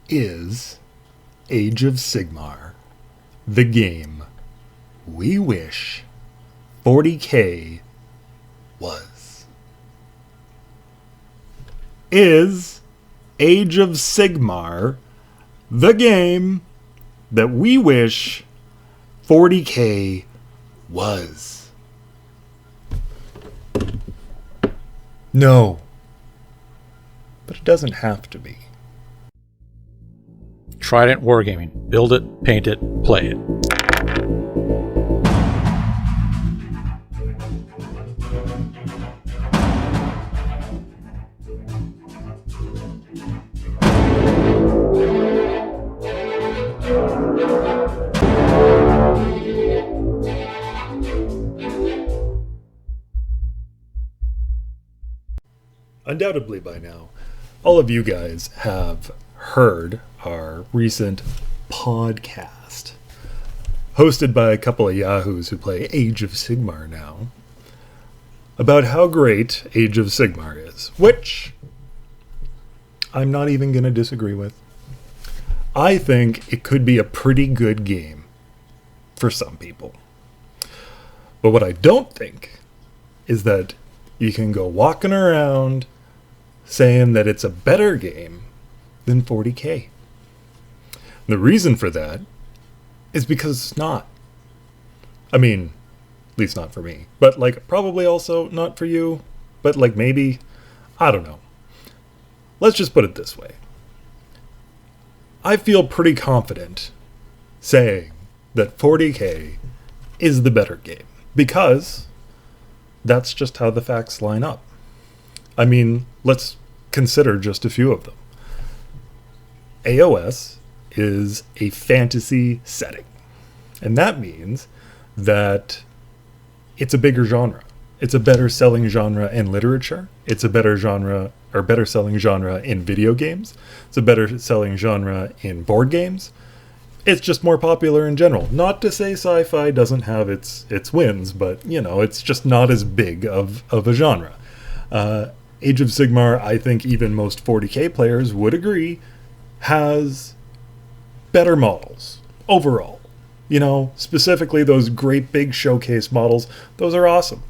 is Age of Sigmar, the game we wish 40K was. Is Age of Sigmar the game that we wish 40K was? No. But it doesn't have to be. Trident Wargaming. Build it, paint it, play it. Undoubtedly by now, all of you guys have heard our recent podcast, hosted by a couple of yahoos who play Age of Sigmar now, about how great Age of Sigmar is, which I'm not even going to disagree with. I think it could be a pretty good game for some people. But what I don't think is that you can go walking around saying that it's a better game than 40K. The reason for that is because it's not. I mean, at least not for me. But, probably also not for you. But, maybe. I don't know. Let's just put it this way. I feel pretty confident saying that 40K is the better game. Because that's just how the facts line up. I mean, let's consider just a few of them. AoS is a fantasy setting. And that means that it's a bigger genre. It's a better selling genre in literature. It's a better selling genre in video games. It's a better selling genre in board games. It's just more popular in general. Not to say sci-fi doesn't have its wins, but, it's just not as big of a genre. Age of Sigmar, I think even most 40K players would agree, has better models overall. Specifically those great big showcase models, those are awesome.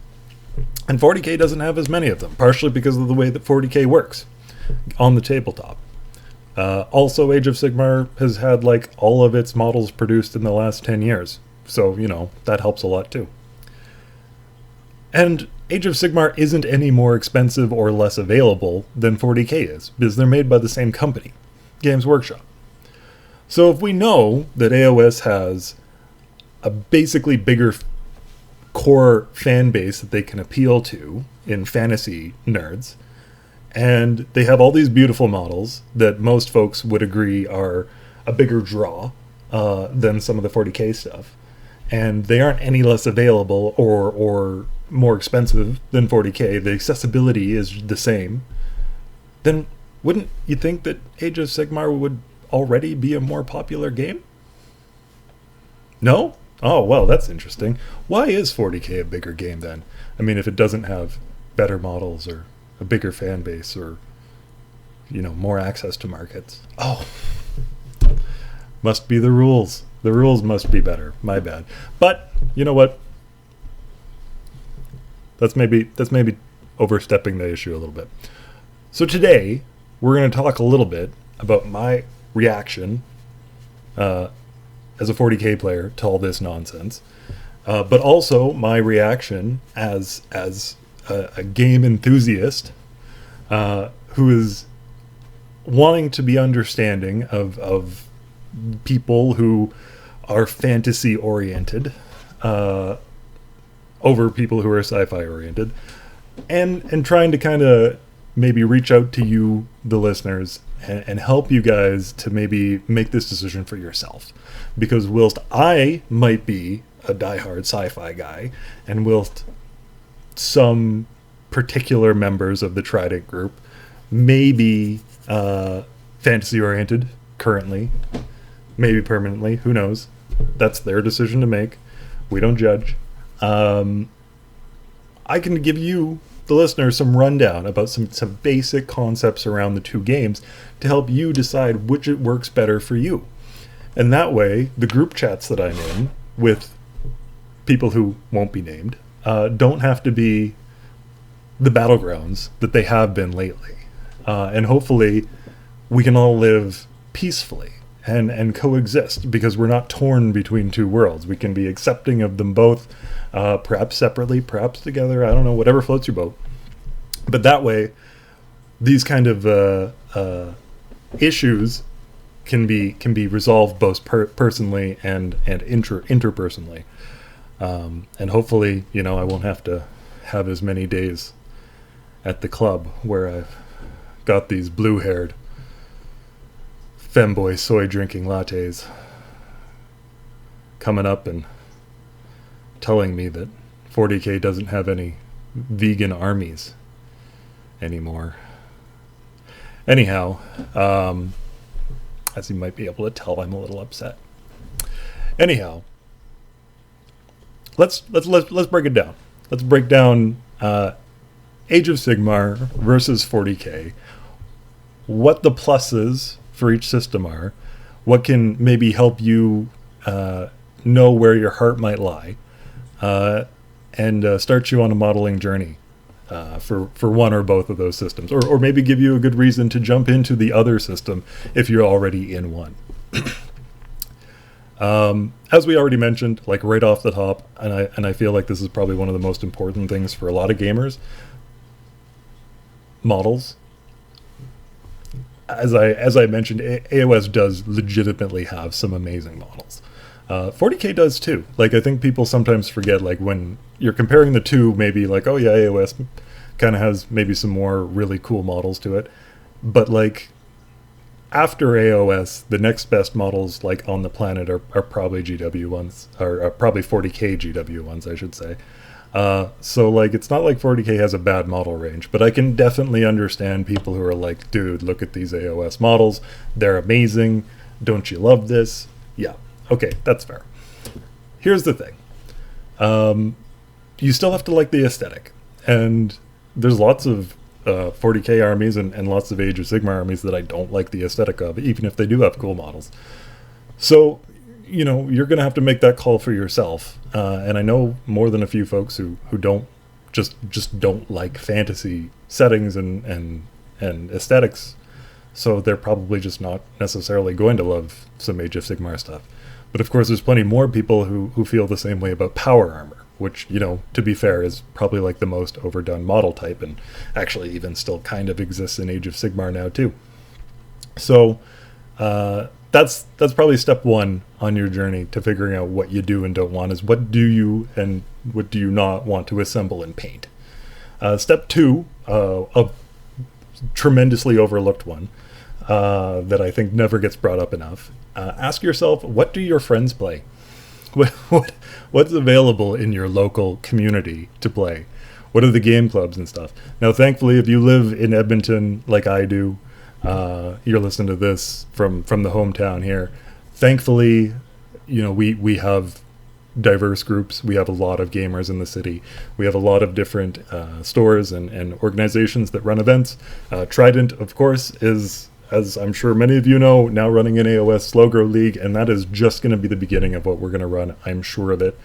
And 40K doesn't have as many of them, partially because of the way that 40K works on the tabletop. Also, Age of Sigmar has had all of its models produced in the last 10 years. So, that helps a lot too. And Age of Sigmar isn't any more expensive or less available than 40K is, because they're made by the same company, Games Workshop. So if we know that AoS has a basically bigger core fan base that they can appeal to in fantasy nerds, and they have all these beautiful models that most folks would agree are a bigger draw than some of the 40K stuff, and they aren't any less available or more expensive than 40K, the accessibility is the same, then wouldn't you think that Age of Sigmar would already be a more popular game? No? Oh, well, that's interesting. Why is 40K a bigger game then? I mean, if it doesn't have better models or a bigger fan base or, more access to markets. Oh, must be the rules. The rules must be better. My bad. But, you know what? That's maybe overstepping the issue a little bit. So today, we're going to talk a little bit about my reaction as a 40K player to all this nonsense, but also my reaction as a game enthusiast who is wanting to be understanding of people who are fantasy oriented over people who are sci-fi oriented, and trying to kind of maybe reach out to you, the listeners, and help you guys to maybe make this decision for yourself. Because whilst I might be a diehard sci-fi guy, and whilst some particular members of the Trident group may be fantasy oriented currently, maybe permanently, who knows? That's their decision to make. We don't judge. I can give you the listener some rundown about some basic concepts around the two games to help you decide which it works better for you. And that way, the group chats that I'm in with people who won't be named don't have to be the battlegrounds that they have been lately. And hopefully we can all live peacefully and coexist, because we're not torn between two worlds. We can be accepting of them both, perhaps separately, perhaps together. I don't know, whatever floats your boat. But that way, these kind of issues can be resolved both personally and interpersonally. And hopefully, I won't have to have as many days at the club where I've got these blue-haired femboy soy drinking lattes coming up and telling me that 40K doesn't have any vegan armies anymore. Anyhow, as you might be able to tell, I'm a little upset. Anyhow, let's break it down. Let's break down Age of Sigmar versus 40K. What the pluses for each system are, what can maybe help you know where your heart might lie, and start you on a modeling journey for one or both of those systems, or maybe give you a good reason to jump into the other system if you're already in one. As we already mentioned, like right off the top, and I feel like this is probably one of the most important things for a lot of gamers, models. As I mentioned, AoS does legitimately have some amazing models. 40K does too. Like, I think people sometimes forget, like, when you're comparing the two, maybe like, oh yeah, AoS kind of has maybe some more really cool models to it. But like, after AoS, the next best models like on the planet are probably GW ones, or probably 40K GW ones, I should say. So like, it's not like 40K has a bad model range, but I can definitely understand people who are like, dude, look at these AoS models. They're amazing. Don't you love this? Yeah. Okay, that's fair. Here's the thing. You still have to like the aesthetic. And there's lots of 40K armies and lots of Age of Sigmar armies that I don't like the aesthetic of, even if they do have cool models. So, you're going to have to make that call for yourself. And I know more than a few folks who don't just don't like fantasy settings and aesthetics. So they're probably just not necessarily going to love some Age of Sigmar stuff. But of course, there's plenty more people who feel the same way about power armor, which, to be fair, is probably like the most overdone model type, and actually even still kind of exists in Age of Sigmar now too. So that's probably step one on your journey to figuring out what you do and don't want, is what do you and what do you not want to assemble and paint. Step two, a tremendously overlooked one, that I think never gets brought up enough. Ask yourself, what do your friends play? What's available in your local community to play? What are the game clubs and stuff? Now, thankfully, if you live in Edmonton like I do, you're listening to this from the hometown here. Thankfully, we have diverse groups. We have a lot of gamers in the city. We have a lot of different stores and organizations that run events. Trident, of course, is, as I'm sure many of you know, now running an AoS Slow Grow League, and that is just going to be the beginning of what we're going to run, I'm sure of it,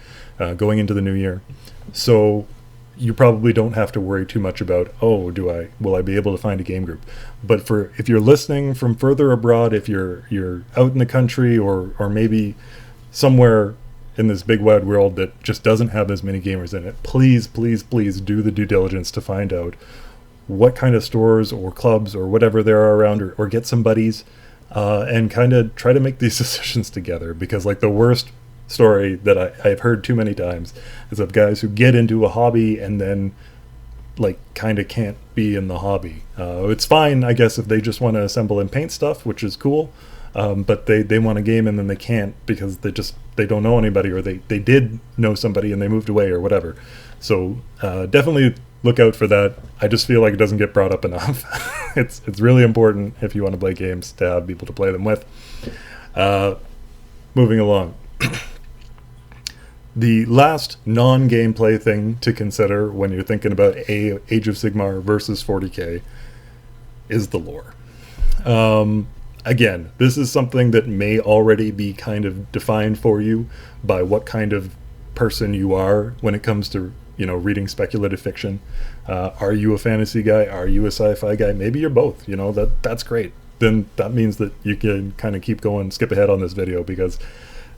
going into the new year. So you probably don't have to worry too much about, will I be able to find a game group? But if you're listening from further abroad, if you're out in the country or maybe somewhere in this big wide world that just doesn't have as many gamers in it, please, please, please do the due diligence to find out what kind of stores or clubs or whatever there are around, or get some buddies, and kind of try to make these decisions together. Because like, the worst story that I've heard too many times is of guys who get into a hobby and then like kind of can't be in the hobby. It's fine, I guess, if they just want to assemble and paint stuff, which is cool, but they want a game and then they can't because they don't know anybody, or they did know somebody and they moved away or whatever. So definitely look out for that. I just feel like it doesn't get brought up enough. It's really important if you want to play games to have people to play them with. Moving along. The last non-gameplay thing to consider when you're thinking about Age of Sigmar versus 40k is the lore. Again, this is something that may already be kind of defined for you by what kind of person you are when it comes to, reading speculative fiction. Are you a fantasy guy? Are you a sci-fi guy? Maybe you're both. That's great. Then that means that you can kind of keep going, skip ahead on this video because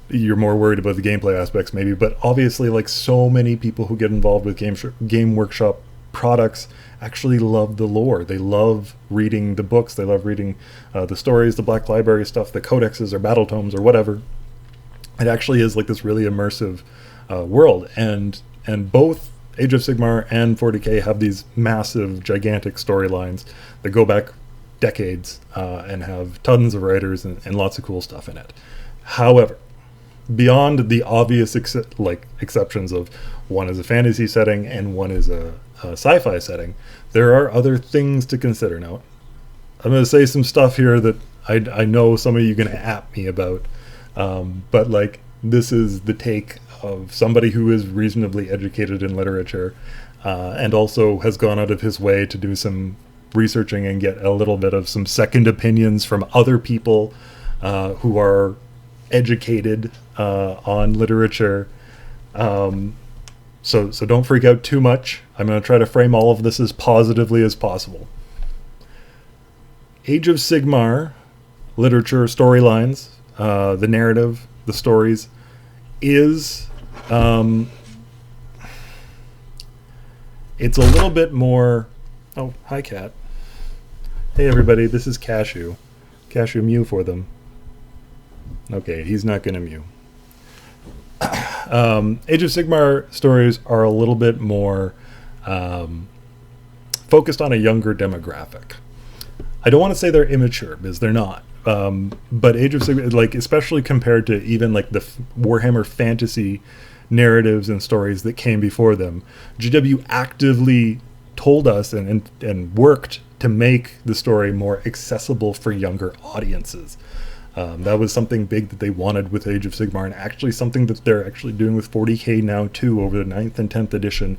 you're more worried about the gameplay aspects maybe. But obviously, like so many people who get involved with Game Workshop products actually love the lore. They love reading the books. They love reading the stories, the Black Library stuff, the codexes or battle tomes or whatever. It actually is like this really immersive world. And both Age of Sigmar and 40k have these massive, gigantic storylines that go back decades and have tons of writers and lots of cool stuff in it. However, beyond the obvious exceptions of one is a fantasy setting and one is a sci-fi setting, there are other things to consider. Now, I'm going to say some stuff here that I know some of you are going to at me about, but like this is the take of somebody who is reasonably educated in literature and also has gone out of his way to do some researching and get a little bit of some second opinions from other people who are educated on literature. So don't freak out too much. I'm going to try to frame all of this as positively as possible. Age of Sigmar literature, storylines, the narrative, the stories is it's a little bit more. Oh, hi Cat. Hey everybody, this is Cashew. Cashew mew for them. Okay, he's not gonna mew. Age of Sigmar stories are a little bit more focused on a younger demographic. I don't want to say they're immature because they're not. But Age of Sigmar, like especially compared to even like the Warhammer fantasy narratives and stories that came before them, GW actively told us and worked to make the story more accessible for younger audiences. That was something big that they wanted with Age of Sigmar, and actually something that they're actually doing with 40k now too, over the 9th and 10th edition.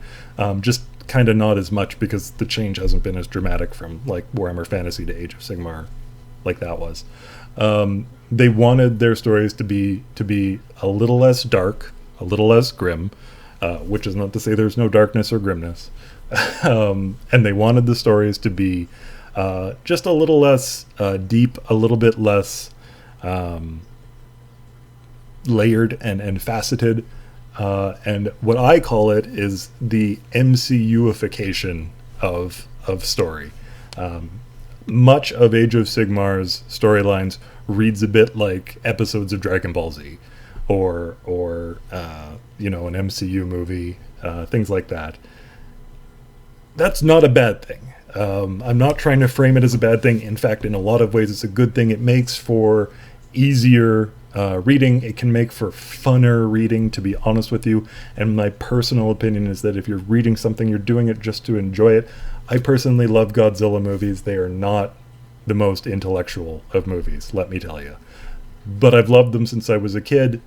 Just kind of not as much because the change hasn't been as dramatic from like Warhammer Fantasy to Age of Sigmar like that was. They wanted their stories to be a little less dark, a little less grim, which is not to say there's no darkness or grimness. And they wanted the stories to be just a little less deep, a little bit less layered and faceted. And what I call it is the MCU-ification of story. Much of Age of Sigmar's storylines reads a bit like episodes of Dragon Ball Z or an MCU movie, things like that. That's not a bad thing. I'm not trying to frame it as a bad thing. In fact, in a lot of ways, it's a good thing. It makes for easier reading. It can make for funner reading, to be honest with you. And my personal opinion is that if you're reading something, you're doing it just to enjoy it. I personally love Godzilla movies. They are not the most intellectual of movies, let me tell you. But I've loved them since I was a kid.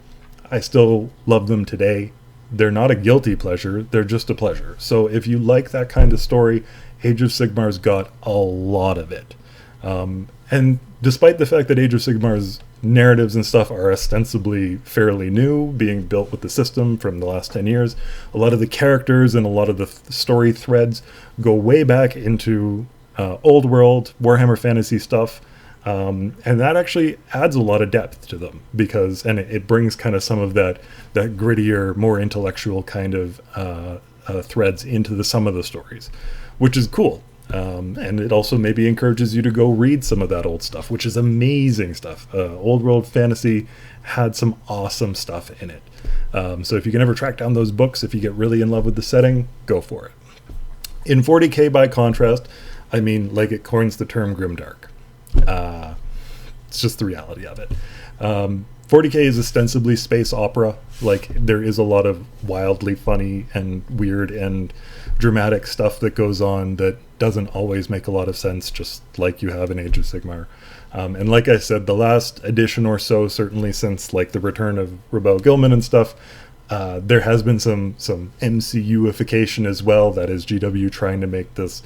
I still love them today. They're not a guilty pleasure. They're just a pleasure. So if you like that kind of story, Age of Sigmar's got a lot of it. And despite the fact that Age of Sigmar's narratives and stuff are ostensibly fairly new, being built with the system from the last 10 years, a lot of the characters and a lot of the story threads go way back into old world Warhammer Fantasy stuff. And that actually adds a lot of depth to them because it brings kind of some of that grittier, more intellectual kind of threads into some of the stories, which is cool. And it also maybe encourages you to go read some of that old stuff, which is amazing stuff. Old World Fantasy had some awesome stuff in it. So if you can ever track down those books, if you get really in love with the setting, go for it. In 40k, by contrast, I mean, like it coins the term grimdark. It's just the reality of it. 40k is ostensibly space opera. Like there is a lot of wildly funny and weird and dramatic stuff that goes on that doesn't always make a lot of sense, just like you have in Age of Sigmar. And like I said, the last edition or so, certainly since like the return of Rebel Gilman and stuff, There has been some MCUification as well. That is GW trying to make this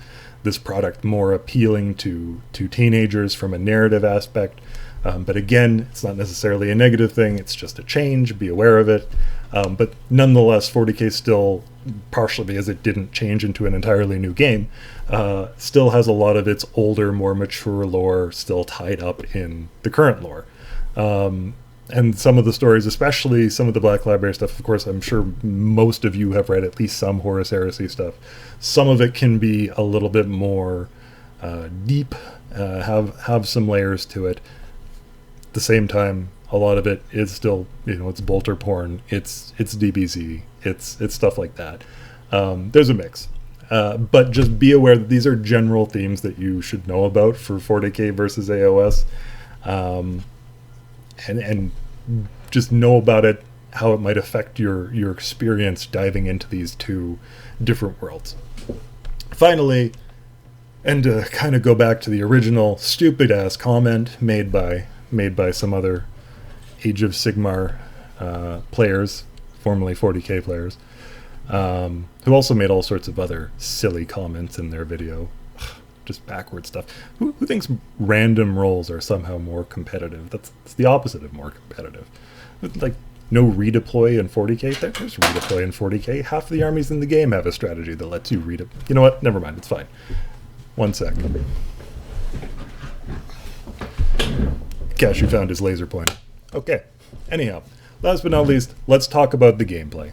product more appealing to teenagers from a narrative aspect. But again, it's not necessarily a negative thing. It's just a change. Be aware of it. But nonetheless, 40K still, partially because it didn't change into an entirely new game, still has a lot of its older, more mature lore still tied up in the current lore. And some of the stories, especially some of the Black Library stuff, of course, I'm sure most of you have read at least some Horus Heresy stuff. Some of it can be a little bit more deep, have some layers to it. At the same time, a lot of it is still, it's bolter porn, it's DBZ, it's stuff like that. There's a mix. But just be aware that these are general themes that you should know about for 40K versus AoS. And just know about it, how it might affect your experience diving into these two different worlds. Finally, and to kind of go back to the original stupid-ass comment made by some other Age of Sigmar players, formerly 40K players, who also made all sorts of other silly comments in their video. Just backward stuff. Who thinks random rolls are somehow more competitive? It's the opposite of more competitive. Like, no redeploy in 40K? There's redeploy in 40K. Half the armies in the game have a strategy that lets you redeploy. You know what? Never mind. It's fine. 1 sec. Cashew found his laser pointer. Okay. Anyhow, last but not least, let's talk about the gameplay.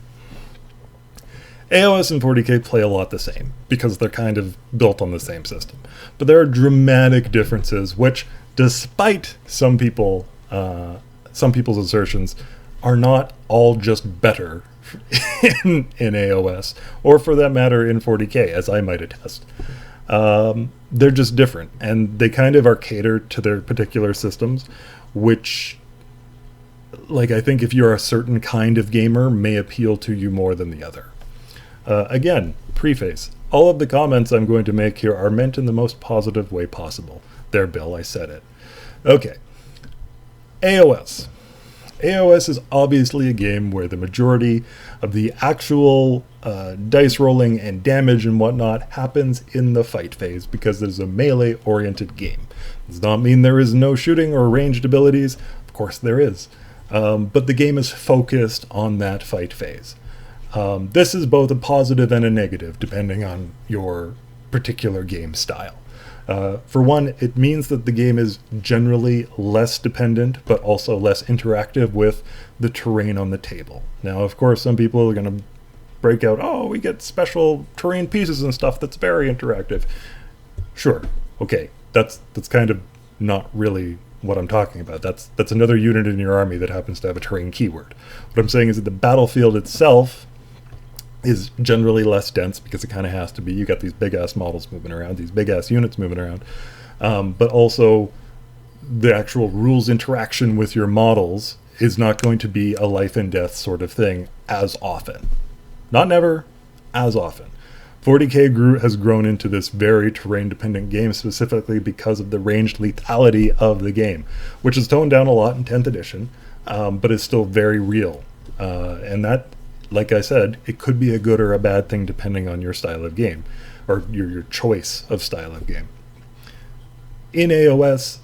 AoS and 40K play a lot the same, because they're kind of built on the same system. But there are dramatic differences, which, despite some people's assertions, are not all just better in AoS, or for that matter in 40K, as I might attest. They're just different, and they kind of are catered to their particular systems, which, I think if you're a certain kind of gamer, may appeal to you more than the other. Again, preface. All of the comments I'm going to make here are meant in the most positive way possible. There, Bill, I said it. Okay. AoS. AoS is obviously a game where the majority of the actual dice rolling and damage and whatnot happens in the fight phase, because it is a melee-oriented game. It does not mean there is no shooting or ranged abilities. Of course there is. But the game is focused on that fight phase. This is both a positive and a negative, depending on your particular game style. For one, it means that the game is generally less dependent, but also less interactive with the terrain on the table. Now, of course, some people are going to break out, we get special terrain pieces and stuff that's very interactive. Sure, okay, that's kind of not really what I'm talking about. That's another unit in your army that happens to have a terrain keyword. What I'm saying is that the battlefield itself is generally less dense, because it kind of has to be. You got these big-ass models moving around, these big-ass units moving around, but also the actual rules interaction with your models is not going to be a life and death sort of thing as often. Not never, as often. 40K has grown into this very terrain-dependent game, specifically because of the ranged lethality of the game, which is toned down a lot in 10th edition, but is still very real. And that, like I said, it could be a good or a bad thing depending on your style of game, or your choice of style of game. In AoS,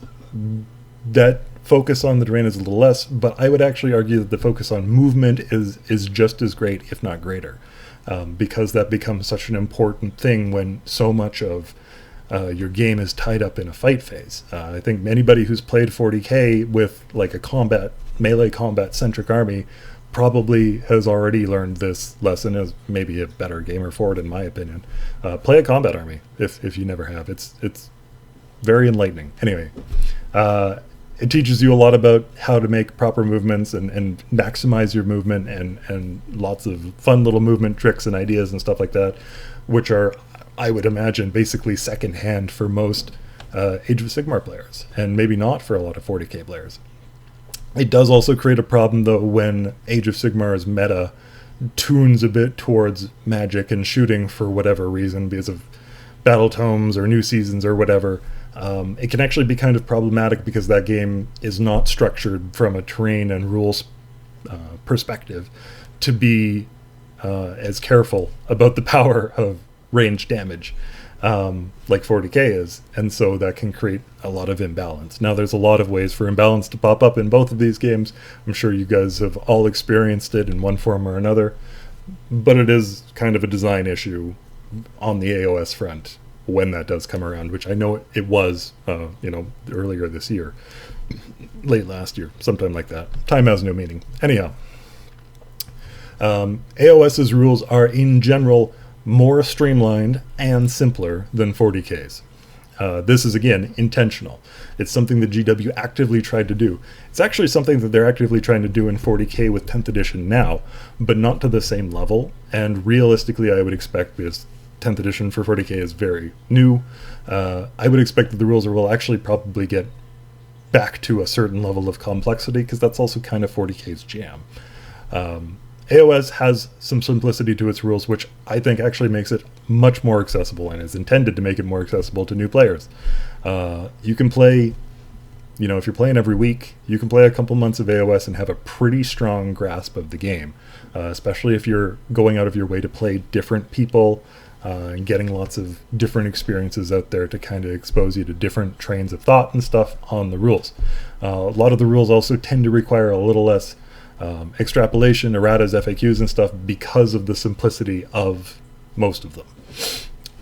that focus on the terrain is a little less, but I would actually argue that the focus on movement is just as great, if not greater, because that becomes such an important thing when so much of your game is tied up in a fight phase. I think anybody who's played 40K with like a melee combat-centric army probably has already learned this lesson, as maybe a better gamer for it, in my opinion. Play a combat army if you never have. It's very enlightening. Anyway, it teaches you a lot about how to make proper movements and maximize your movement, and lots of fun little movement tricks and ideas and stuff like that, which are, I would imagine, basically secondhand for most Age of Sigmar players, and maybe not for a lot of 40K players. It does also create a problem, though, when Age of Sigmar's meta tunes a bit towards magic and shooting for whatever reason, because of battle tomes or new seasons or whatever. It can actually be kind of problematic, because that game is not structured from a terrain and rules perspective, to be as careful about the power of range damage like 40k is, and so that can create a lot of imbalance. Now there's a lot of ways for imbalance to pop up in both of these games. I'm sure you guys have all experienced it in one form or another, but it is kind of a design issue on the AoS front when that does come around, which I know it was earlier this year, late last year, sometime like that. Time has no meaning. Anyhow, AoS's rules are in general more streamlined and simpler than 40k's. This is, again, intentional. It's something that GW actively tried to do. It's actually something that they're actively trying to do in 40k with 10th edition now, but not to the same level. And realistically, I would expect, because 10th edition for 40k is very new, I would expect that the rules will actually probably get back to a certain level of complexity, because that's also kind of 40k's jam. AoS has some simplicity to its rules, which I think actually makes it much more accessible and is intended to make it more accessible to new players. You can play, if you're playing every week, you can play a couple months of AoS and have a pretty strong grasp of the game, especially if you're going out of your way to play different people and getting lots of different experiences out there to kind of expose you to different trains of thought and stuff on the rules. A lot of the rules also tend to require a little less extrapolation, erratas, FAQs and stuff because of the simplicity of most of them.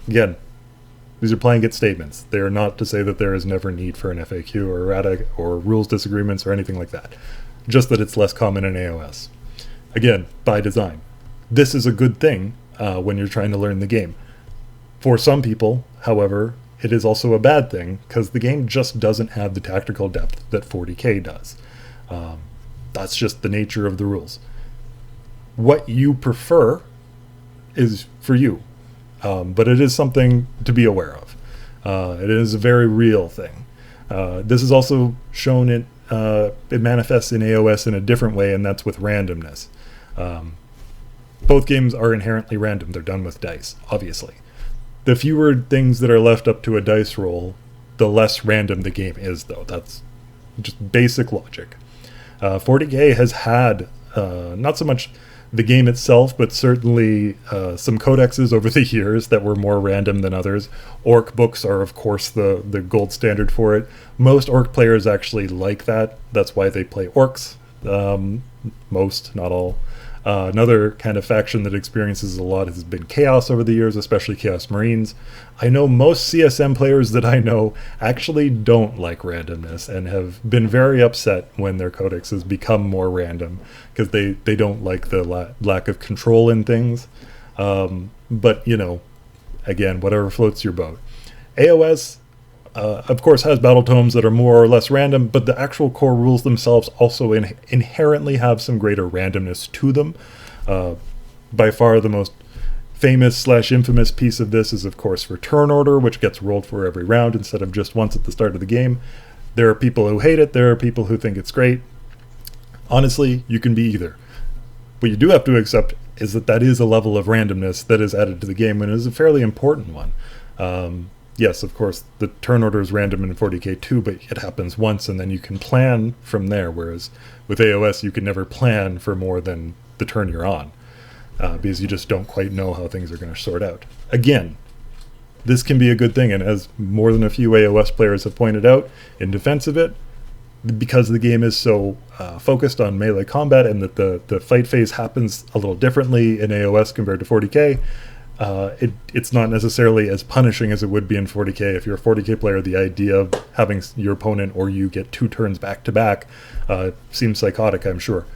Again, these are blanket statements. They are not to say that there is never need for an FAQ or errata or rules disagreements or anything like that. Just that it's less common in AoS. Again, by design. This is a good thing when you're trying to learn the game. For some people, however, it is also a bad thing because the game just doesn't have the tactical depth that 40k does. That's just the nature of the rules. What you prefer is for you, but it is something to be aware of. It is a very real thing. This is also shown it manifests in AoS in a different way, and that's with randomness. Both games are inherently random. They're done with dice, obviously. The fewer things that are left up to a dice roll, the less random the game is, though. That's just basic logic. 40k has had not so much the game itself, but certainly some codexes over the years that were more random than others. Orc books are, of course, the gold standard for it. Most orc players actually like that. That's why they play orcs. Most, not all. Another kind of faction that experiences a lot has been Chaos over the years, especially Chaos Marines. I know most CSM players that I know actually don't like randomness and have been very upset when their codex has become more random because they don't like the lack of control in things. But, again, whatever floats your boat. AoS, of course, has battle tomes that are more or less random, but the actual core rules themselves also inherently have some greater randomness to them. By far the most famous/infamous piece of this is, of course, return order, which gets rolled for every round instead of just once at the start of the game. There are people who hate it. There are people who think it's great. Honestly, you can be either. What you do have to accept is that is a level of randomness that is added to the game, and it is a fairly important one. Yes, of course, the turn order is random in 40k too, but it happens once and then you can plan from there, whereas with AoS you can never plan for more than the turn you're on, because you just don't quite know how things are going to sort out. Again, this can be a good thing, and as more than a few AoS players have pointed out in defense of it, because the game is so focused on melee combat and that the fight phase happens a little differently in AoS compared to 40k, it's not necessarily as punishing as it would be in 40k. If you're a 40k player, the idea of having your opponent or you get 2 turns back to back seems psychotic, I'm sure.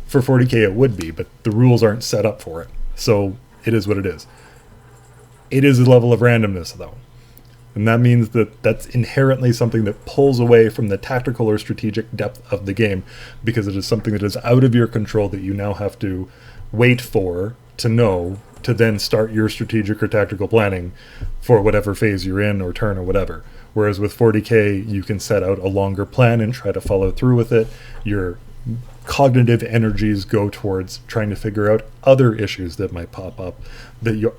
For 40k it would be, but the rules aren't set up for it, so it is what it is. It is a level of randomness, though, and that means that that's inherently something that pulls away from the tactical or strategic depth of the game, because it is something that is out of your control that you now have to wait for to know to then start your strategic or tactical planning for whatever phase you're in or turn or whatever. Whereas with 40k, you can set out a longer plan and try to follow through with it. Your cognitive energies go towards trying to figure out other issues that might pop up that you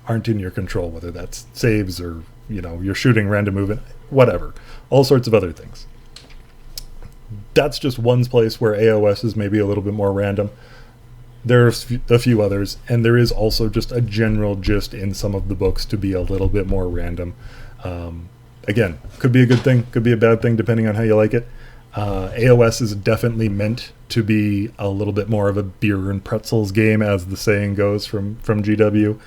aren't in your control, whether that's saves or you're shooting random movement, whatever, all sorts of other things. That's just one place where AoS is maybe a little bit more random. There are a few others, and there is also just a general gist in some of the books to be a little bit more random. Again, could be a good thing, could be a bad thing, depending on how you like it. AoS is definitely meant to be a little bit more of a beer and pretzels game, as the saying goes from GW.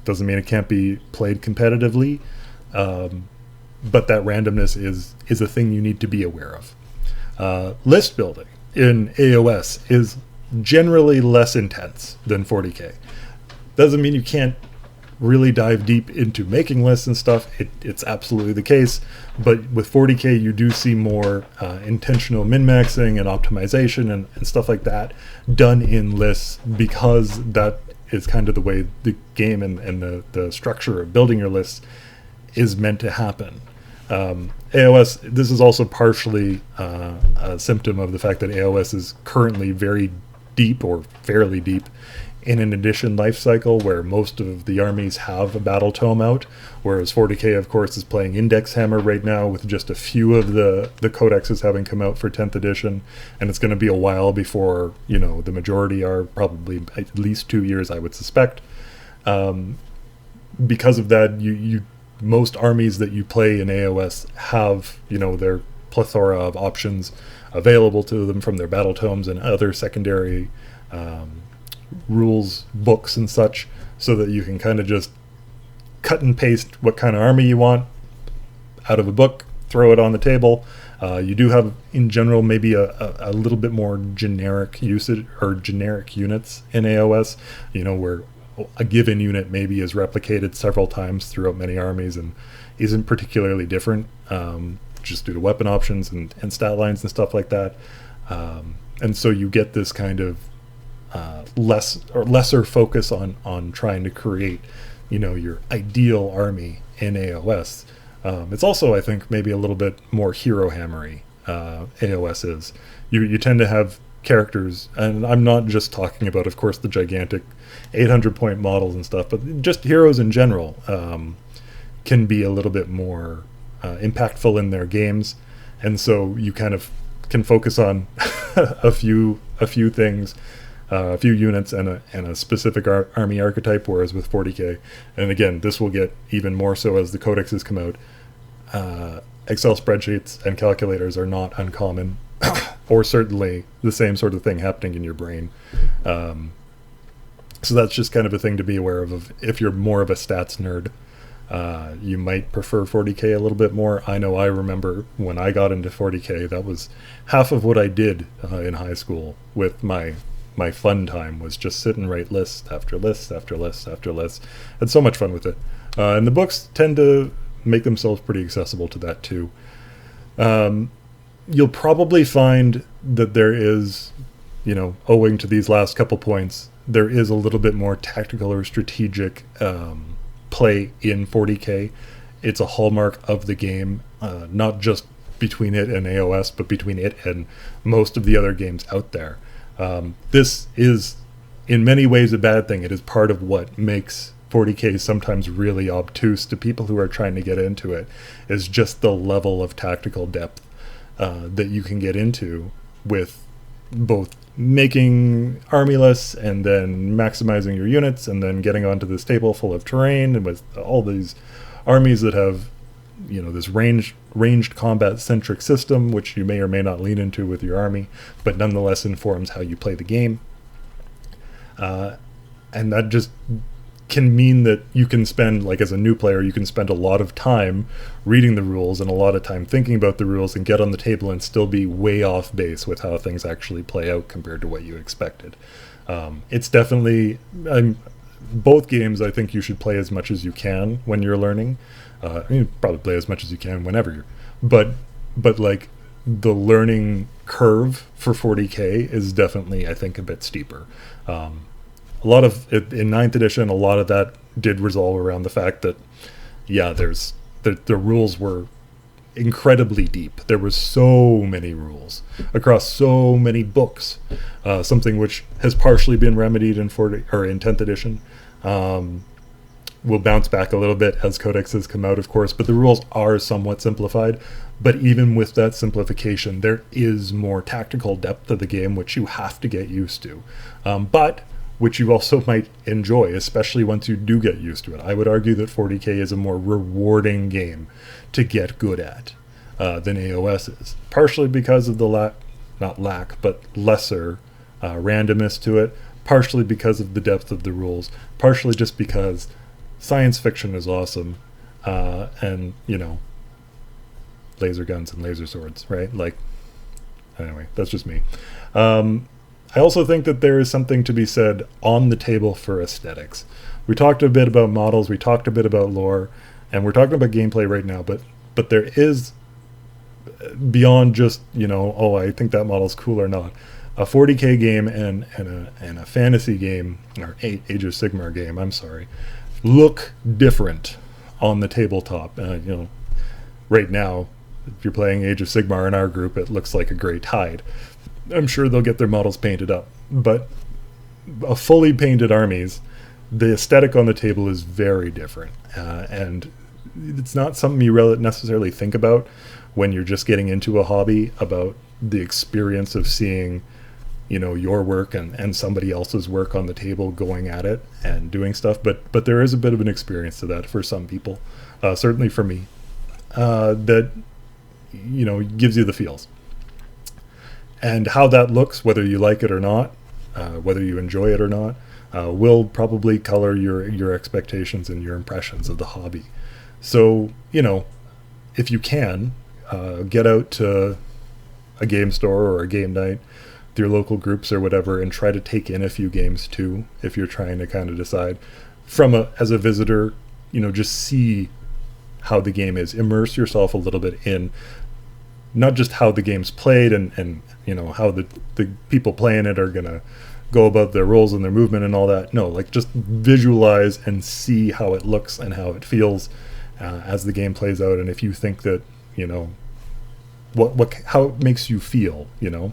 Doesn't mean it can't be played competitively, but that randomness is a thing you need to be aware of. List building in AoS is generally less intense than 40k. Doesn't mean you can't really dive deep into making lists and stuff. It's absolutely the case, but with 40k you do see more intentional min-maxing and optimization and stuff like that done in lists, because that is kind of the way the game and the structure of building your lists is meant to happen. AoS, this is also partially a symptom of the fact that AoS is currently very deep, or fairly deep, in an edition life cycle where most of the armies have a battle tome out, whereas 40k of course is playing Index Hammer right now, with just a few of the codexes having come out for 10th edition, and it's going to be a while before, you know, the majority are, probably at least 2 years I would suspect. Because of that, you most armies that you play in AoS have, you know, their plethora of options available to them from their battle tomes and other secondary rules books and such, so that you can kind of just cut and paste what kind of army you want out of a book, throw it on the table. You do have, in general, maybe a little bit more generic usage or generic units in AoS, you know, where a given unit maybe is replicated several times throughout many armies and isn't particularly different, just due to weapon options and stat lines and stuff like that. And so you get this kind of lesser focus on trying to create, you know, your ideal army in AoS. It's also, I think, maybe a little bit more hero hammery. AoS is. You tend to have characters, and I'm not just talking about, of course, the gigantic 800-point models and stuff, but just heroes in general can be a little bit more impactful in their games, and so you kind of can focus on a few things, a few units and a specific army archetype, whereas with 40k, and again, this will get even more so as the codexes come out, Excel spreadsheets and calculators are not uncommon, or certainly the same sort of thing happening in your brain. So that's just kind of a thing to be aware of if you're more of a stats nerd. You might prefer 40k a little bit more. I know I remember when I got into 40k, that was half of what I did in high school with my fun time, was just sit and write list after list after list after list. Had so much fun with it. And the books tend to make themselves pretty accessible to that too. You'll probably find that there is, you know, owing to these last couple points, there is a little bit more tactical or strategic play in 40k. It's a hallmark of the game, not just between it and AoS, but between it and most of the other games out there. This is in many ways a bad thing. It is part of what makes 40k sometimes really obtuse to people who are trying to get into it, is just the level of tactical depth that you can get into with both making army lists and then maximizing your units and then getting onto this table full of terrain, and with all these armies that have, you know, this ranged combat centric system, which you may or may not lean into with your army, but nonetheless informs how you play the game. And that just can mean that you can spend, like as a new player, you can spend a lot of time reading the rules and a lot of time thinking about the rules and get on the table and still be way off base with how things actually play out compared to what you expected. It's definitely, both games I think you should play as much as you can when you're learning. You probably play as much as you can whenever you're, but like the learning curve for 40k is definitely, I think, a bit steeper. A lot of it, in 9th edition, a lot of that did resolve around the fact that, yeah, the rules were incredibly deep. There were so many rules across so many books, something which has partially been remedied in 10th edition. will bounce back a little bit as codexes come out, of course, but the rules are somewhat simplified. But even with that simplification, there is more tactical depth to the game, which you have to get used to. But which you also might enjoy, especially once you do get used to it. I would argue that 40k is a more rewarding game to get good at than AoS is, partially because of the lesser randomness to it, partially because of the depth of the rules, partially just because science fiction is awesome, and, you know, laser guns and laser swords, right? Like, anyway, that's just me. I also think that there is something to be said on the table for aesthetics. We talked a bit about models, we talked a bit about lore, and we're talking about gameplay right now, but there is, beyond just, you know, oh, I think that model's cool or not, a 40k game and a fantasy game, or Age of Sigmar game, I'm sorry, look different on the tabletop. You know, right now, if you're playing Age of Sigmar in our group, it looks like a gray tide. I'm sure they'll get their models painted up, but a fully painted armies, the aesthetic on the table is very different, and it's not something you necessarily think about when you're just getting into a hobby, about the experience of seeing, you know, your work and somebody else's work on the table, going at it and doing stuff. But there is a bit of an experience to that for some people, certainly for me, that, you know, gives you the feels. And how that looks, whether you like it or not, whether you enjoy it or not, will probably color your expectations and your impressions of the hobby. So, you know, if you can, get out to a game store or a game night with your local groups or whatever, and try to take in a few games too, if you're trying to kind of decide as a visitor, you know, just see how the game is. Immerse yourself a little bit in not just how the game's played and you know, how the people playing it are going to go about their roles and their movement and all that. No, like, just visualize and see how it looks and how it feels as the game plays out. And if you think that, you know, how it makes you feel, you know,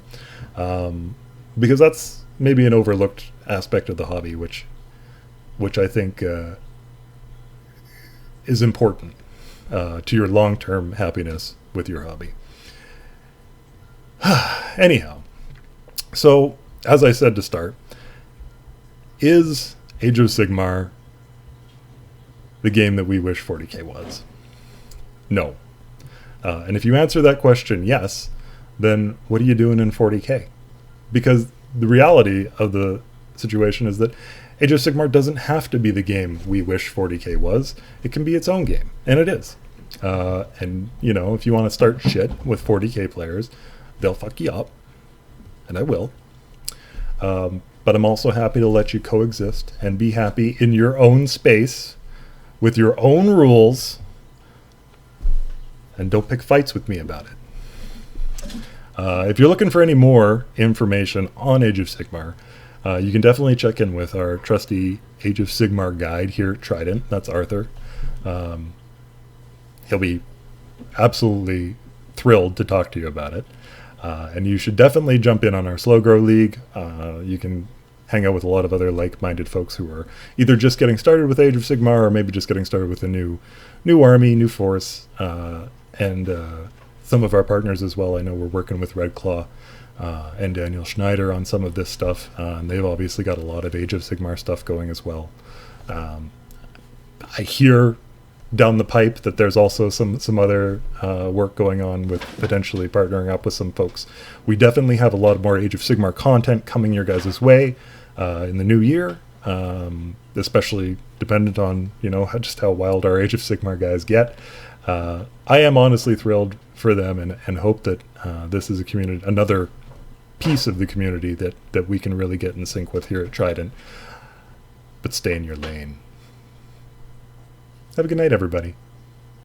because that's maybe an overlooked aspect of the hobby, which I think is important to your long-term happiness with your hobby. Anyhow, so as I said to start, is Age of Sigmar the game that we wish 40k was? No. And if you answer that question yes, then what are you doing in 40k? Because the reality of the situation is that Age of Sigmar doesn't have to be the game we wish 40k was. It can be its own game, and it is. And, you know, if you want to start shit with 40k players, they'll fuck you up, and I will. But I'm also happy to let you coexist and be happy in your own space with your own rules, and don't pick fights with me about it. If you're looking for any more information on Age of Sigmar, you can definitely check in with our trusty Age of Sigmar guide here at Trident. That's Arthur. He'll be absolutely thrilled to talk to you about it. And you should definitely jump in on our Slow Grow League. You can hang out with a lot of other like-minded folks who are either just getting started with Age of Sigmar, or maybe just getting started with a new army, new force, and some of our partners as well. I know we're working with Red Claw and Daniel Schneider on some of this stuff, and they've obviously got a lot of Age of Sigmar stuff going as well. I hear down the pipe that there's also some other work going on with potentially partnering up with some folks. We definitely have a lot more Age of Sigmar content coming your guys' way in the new year, especially dependent on, you know, just how wild our Age of Sigmar guys get. I am honestly thrilled for them, and hope that this is a community, another piece of the community that we can really get in sync with here at Trident. But stay in your lane. Have a good night, everybody.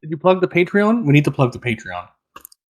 Did you plug the Patreon? We need to plug the Patreon.